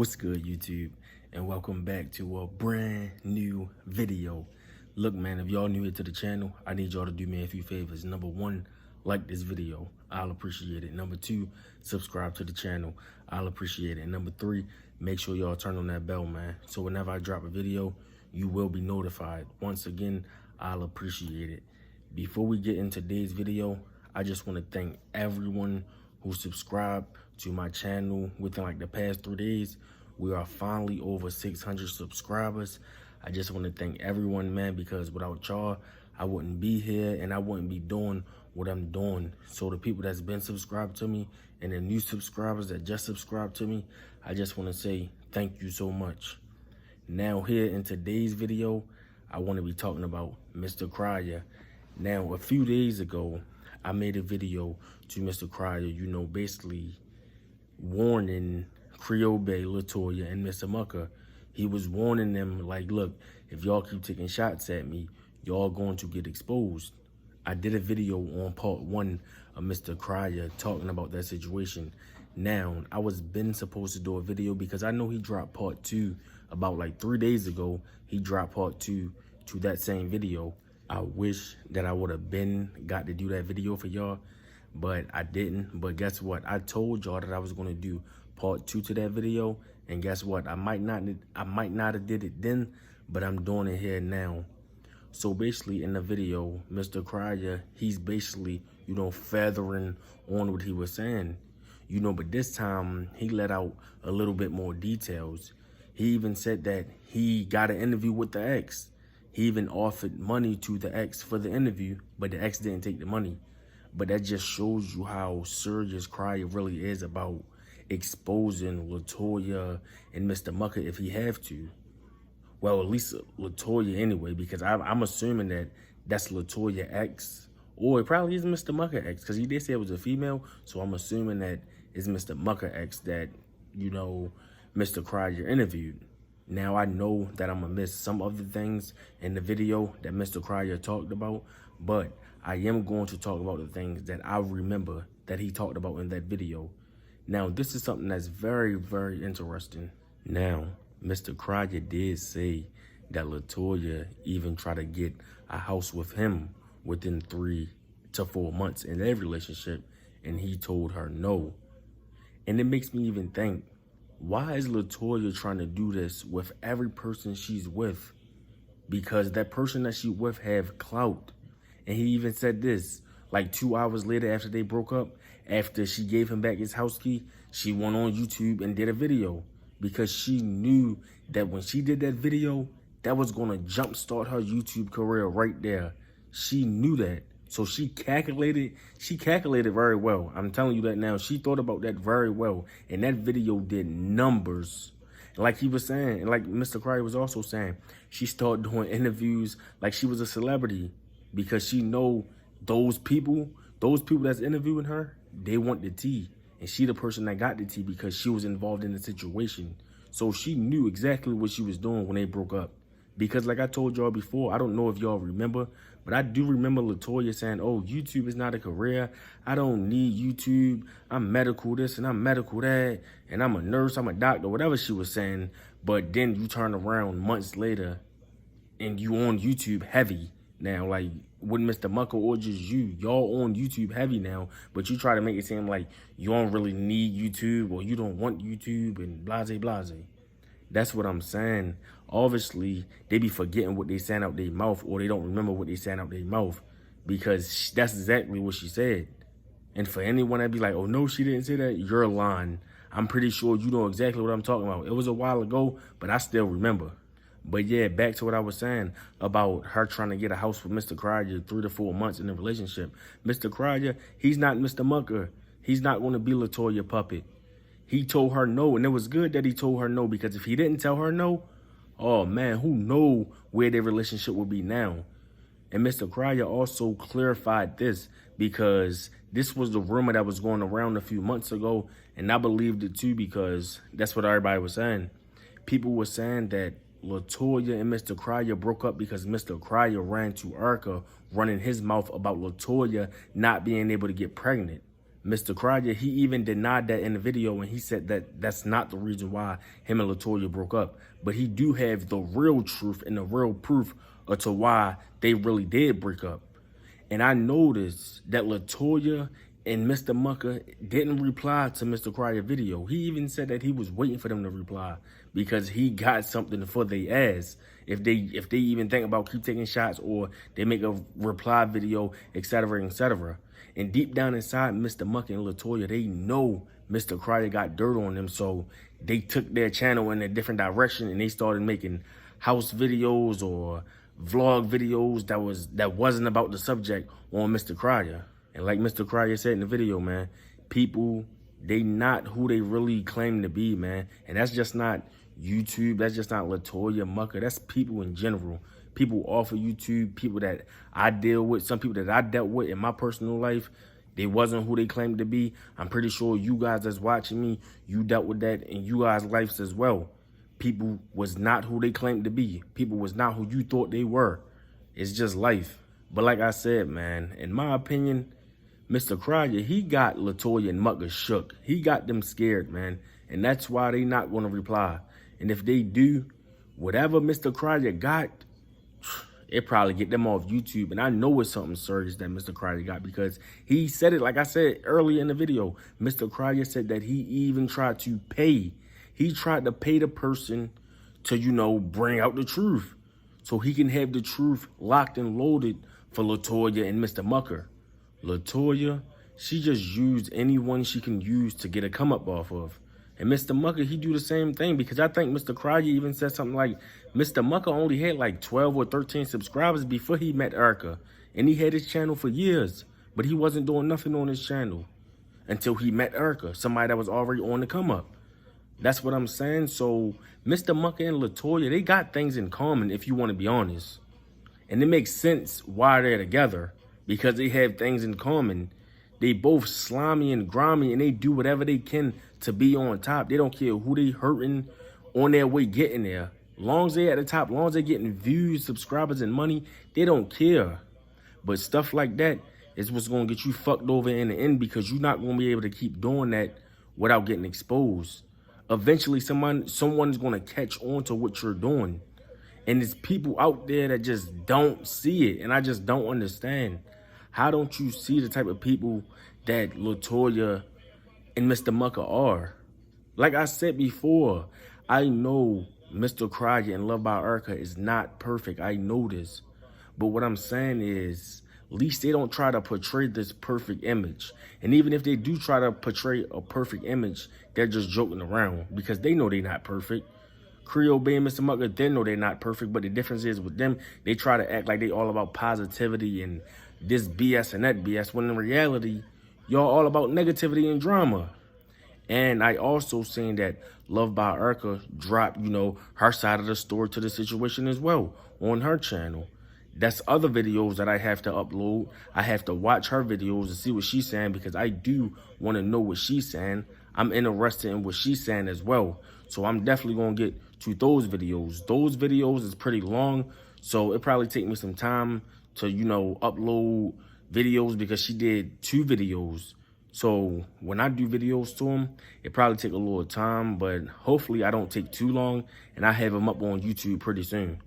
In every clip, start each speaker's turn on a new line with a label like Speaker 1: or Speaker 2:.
Speaker 1: What's good, YouTube? And welcome back to a brand new video. Look, man, if y'all new here to the channel, I need y'all to do me a few favors. Number one, like this video. I'll appreciate it. Number two, subscribe to the channel. I'll appreciate it. And number three, make sure y'all turn on that bell, man. So whenever I drop a video, you will be notified. Once again, I'll appreciate it. Before we get into today's video, I just want to thank everyone who subscribed to my channel within like the past 3 days. We are finally over 600 subscribers. I just want to thank everyone, man, because without y'all, I wouldn't be here and I wouldn't be doing what I'm doing. So the people that's been subscribed to me and the new subscribers that just subscribed to me, I just want to say thank you so much. Now here in today's video, I want to be talking about Mr. Crier. Now, a few days ago, I made a video to Mr. Crier, you know, basically warning Creolebea, Latoya, and Mr. Mucker. He was warning them, like, look, if y'all keep taking shots at me, y'all going to get exposed. I did a video on part 1 of Mr. Crier talking about that situation. Now, I was been supposed to do a video because I know he dropped part 2 about like 3 days ago. He dropped part 2 to that same video. I wish that I would have got to do that video for y'all, but I didn't. But guess what? I told y'all that I was going to do part 2 to that video, and guess what? I might not have did it then, but I'm doing it here now. So basically in the video, Mr. Crier, he's basically, you know, feathering on what he was saying, you know, but this time he let out a little bit more details. He even said that he got an interview with the ex. He even offered money to the ex for the interview, but the ex didn't take the money. But that just shows you how serious Crier really is about exposing Latoya and Mr. Mucker if he have to. Well, at least Latoya anyway, because I'm assuming that that's Latoya ex, or it probably is Mr. Mucker ex, because he did say it was a female, so I'm assuming that it's Mr. Mucker ex that, you know, Mr. Crier interviewed. Now, I know that I'm going to miss some of the things in the video that Mr. Crier talked about, but I am going to talk about the things that I remember that he talked about in that video. Now, this is something that's very, very interesting. Now, Mr. Crier did say that Latoya even tried to get a house with him within 3 to 4 months in their relationship, and he told her no. And it makes me even think, why is Latoya trying to do this with every person she's with? Because that person that she with have clout. And he even said this, like 2 hours later after they broke up, after she gave him back his house key, she went on YouTube and did a video. Because she knew that when she did that video, that was going to jumpstart her YouTube career right there. She knew that. So she calculated very well. I'm telling you that now. She thought about that very well. And that video did numbers. Like he was saying, and like Mr. Crier was also saying, she started doing interviews like she was a celebrity. Because she know those people that's interviewing her, they want the tea. And she the person that got the tea because she was involved in the situation. So she knew exactly what she was doing when they broke up. Because like I told y'all before, I don't know if y'all remember, but I do remember Latoya saying, oh, YouTube is not a career. I don't need YouTube. I'm medical this and I'm medical that. And I'm a nurse, I'm a doctor, whatever she was saying. But then you turn around months later and you on YouTube heavy. Now, like, with Mr. Mucker or just you, y'all on YouTube heavy now, but you try to make it seem like you don't really need YouTube or you don't want YouTube and blase, blase. That's what I'm saying. Obviously, they be forgetting what they saying out their mouth, or they don't remember what they saying out their mouth, because that's exactly what she said. And for anyone that be like, oh, no, she didn't say that, you're lying. I'm pretty sure you know exactly what I'm talking about. It was a while ago, but I still remember. But yeah, back to what I was saying about her trying to get a house with Mr. Crier 3 to 4 months in the relationship. Mr. Crier, he's not Mr. Mucker. He's not going to be Latoya puppet. He told her no, and it was good that he told her no, because if he didn't tell her no, oh man, who know where their relationship would be now. And Mr. Crier also clarified this, because this was the rumor that was going around a few months ago, and I believed it too, because that's what everybody was saying. People were saying that Latoya and Mr. Crier broke up because Mr. Crier ran to Erica running his mouth about Latoya not being able to get pregnant. Mr. Cryer, he even denied that in the video, and he said that that's not the reason why him and Latoya broke up. But he do have the real truth and the real proof as to why they really did break up. And I noticed that Latoya and Mr. Mucker didn't reply to Mr. Cryer video. He even said that he was waiting for them to reply because he got something for their ass. If they even think about keep taking shots or they make a reply video, etc., etc. And deep down inside, Mr. Mucker and Latoya, they know Mr. Cryer got dirt on them, so they took their channel in a different direction and they started making house videos or vlog videos that wasn't about the subject on Mr. Cryer. And like Mr. Cryer said in the video, man, people, they not who they really claim to be, man. And that's just not YouTube. That's just not Latoya, Mucker. That's people in general. People off of YouTube, people that I deal with, some people that I dealt with in my personal life, they wasn't who they claimed to be. I'm pretty sure you guys that's watching me, you dealt with that in you guys' lives as well. People was not who they claimed to be. People was not who you thought they were. It's just life. But like I said, man, in my opinion, Mr. Cryer, he got Latoya and Mucker shook. He got them scared, man. And that's why they not going to reply. And if they do, whatever Mr. Cryer got, it probably get them off YouTube. And I know it's something serious that Mr. Cryer got because he said it, like I said earlier in the video. Mr. Cryer said that he even tried to pay. He tried to pay the person to, you know, bring out the truth so he can have the truth locked and loaded for Latoya and Mr. Mucker. Latoya, she just used anyone she can use to get a come up off of. And Mr. Mucker, he do the same thing because I think Mr. Cryer even said something like Mr. Mucker only had like 12 or 13 subscribers before he met Erica. And he had his channel for years, but he wasn't doing nothing on his channel until he met Erica, somebody that was already on the come up. That's what I'm saying. So Mr. Mucker and Latoya, they got things in common if you want to be honest. And it makes sense why they're together because they have things in common. They both slimy and grimy and they do whatever they can to be on top. They don't care who they hurting on their way getting there. Long as they at the top, long as they're getting views, subscribers, and money, they don't care. But stuff like that is what's going to get you fucked over in the end because you're not going to be able to keep doing that without getting exposed. Eventually, someone's going to catch on to what you're doing. And there's people out there that just don't see it. And I just don't understand. How don't you see the type of people that Latoya and Mr. Mucker are? Like I said before, I know Mr. Cryer and Love by Erica is not perfect. I know this. But what I'm saying is, at least they don't try to portray this perfect image. And even if they do try to portray a perfect image, they're just joking around because they know they're not perfect. Creolebea and Mr. Mucker, they know they're not perfect, but the difference is with them, they try to act like they all about positivity and this BS and that BS, when in reality, y'all all about negativity and drama. And I also seen that Love by Erica dropped, you know, her side of the story to the situation as well on her channel. That's other videos that I have to upload. I have to watch her videos to see what she's saying because I do want to know what she's saying. I'm interested in what she's saying as well. So I'm definitely going to get to those videos. Those videos is pretty long, so it probably take me some time to, you know, upload videos because she did 2 videos. So when I do videos to them, it probably take a little time, but hopefully I don't take too long and I have them up on YouTube pretty soon.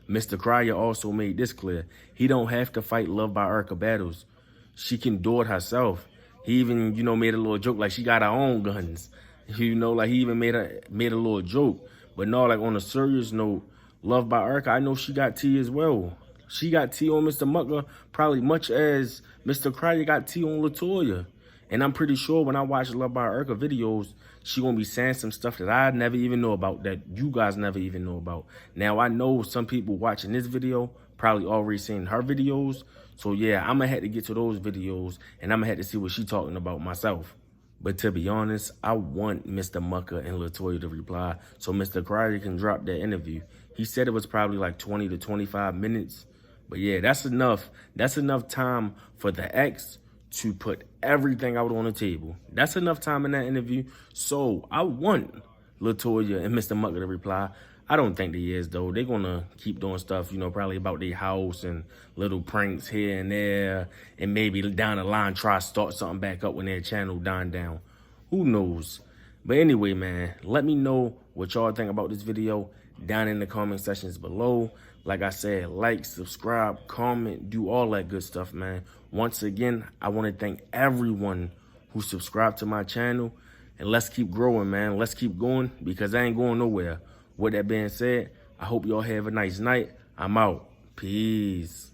Speaker 1: Mr. Cryer also made this clear. He don't have to fight Love by Erica battles. She can do it herself. He even, you know, made a little joke like she got her own guns. You know, like he even made a little joke. But no, like on a serious note, Love by Erica, I know she got tea as well. She got tea on Mr. Mucker probably much as Mr. Cryer got tea on Latoya. And I'm pretty sure when I watch Love by Erica videos, she gonna be saying some stuff that I never even know about, that you guys never even know about. Now, I know some people watching this video probably already seen her videos. So yeah, I'm gonna have to get to those videos and I'm gonna have to see what she talking about myself. But to be honest, I want Mr. Mucker and Latoya to reply so Mr. Cryer can drop that interview. He said it was probably like 20 to 25 minutes. But yeah, that's enough. That's enough time for the ex to put everything out on the table. That's enough time in that interview. So I want Latoya and Mr. Mucker to reply. I don't think they is, though. They're going to keep doing stuff, you know, probably about their house and little pranks here and there. And maybe down the line try to start something back up when their channel dying down. Who knows? But anyway, man, let me know what y'all think about this video down in the comment sections below. Like I said, like, subscribe, comment, do all that good stuff, man. Once again, I want to thank everyone who subscribed to my channel. And let's keep growing, man. Let's keep going because I ain't going nowhere. With that being said, I hope y'all have a nice night. I'm out. Peace.